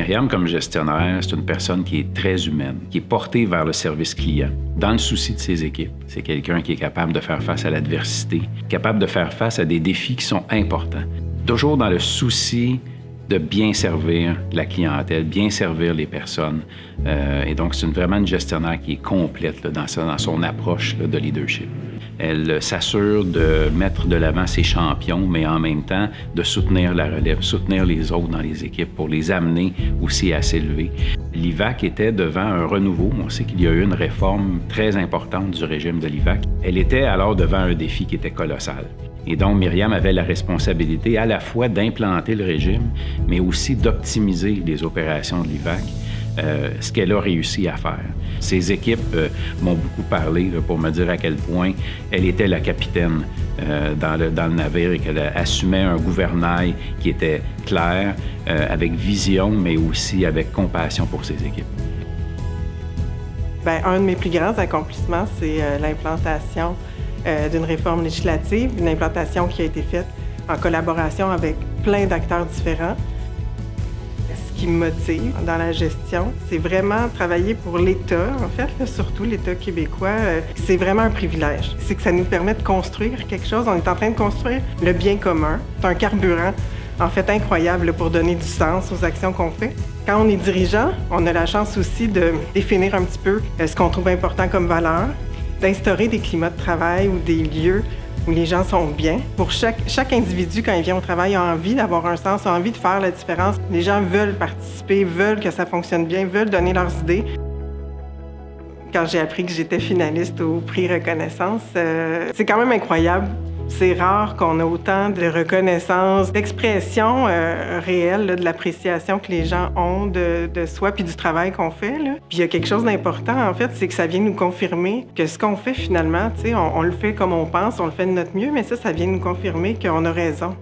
Myriam, comme gestionnaire, c'est une personne qui est très humaine, qui est portée vers le service client, dans le souci de ses équipes. C'est quelqu'un qui est capable de faire face à l'adversité, capable de faire face à des défis qui sont importants. Toujours dans le souci de bien servir la clientèle, bien servir les personnes. Et donc, c'est vraiment une gestionnaire qui est complète là, dans son approche là, de leadership. Elle s'assure de mettre de l'avant ses champions, mais en même temps de soutenir la relève, soutenir les autres dans les équipes pour les amener aussi à s'élever. L'IVAC était devant un renouveau. On sait qu'il y a eu une réforme très importante du régime de l'IVAC. Elle était alors devant un défi qui était colossal. Et donc, Myriam avait la responsabilité à la fois d'implanter le régime, mais aussi d'optimiser les opérations de l'IVAC, ce qu'elle a réussi à faire. Ses équipes m'ont beaucoup parlé là, pour me dire à quel point elle était la capitaine dans le navire et qu'elle assumait un gouvernail qui était clair, avec vision, mais aussi avec compassion pour ses équipes. Bien, un de mes plus grands accomplissements, c'est l'implantation d'une réforme législative, une implantation qui a été faite en collaboration avec plein d'acteurs différents. Ce qui me motive dans la gestion, c'est vraiment travailler pour l'État, en fait, là, surtout l'État québécois. C'est vraiment un privilège. C'est que ça nous permet de construire quelque chose. On est en train de construire le bien commun. C'est un carburant, en fait, incroyable là, pour donner du sens aux actions qu'on fait. Quand on est dirigeant, on a la chance aussi de définir un petit peu ce qu'on trouve important comme valeur, d'instaurer des climats de travail ou des lieux où les gens sont bien. Pour chaque individu, quand il vient au travail, a envie d'avoir un sens, a envie de faire la différence. Les gens veulent participer, veulent que ça fonctionne bien, veulent donner leurs idées. Quand j'ai appris que j'étais finaliste au prix Reconnaissance, c'est quand même incroyable. C'est rare qu'on ait autant de reconnaissance, d'expression réelle, là, de l'appréciation que les gens ont de soi puis du travail qu'on fait. Là. Puis il y a quelque chose d'important, en fait, c'est que ça vient nous confirmer que ce qu'on fait finalement, tu sais, on le fait comme on pense, on le fait de notre mieux, mais ça vient nous confirmer qu'on a raison.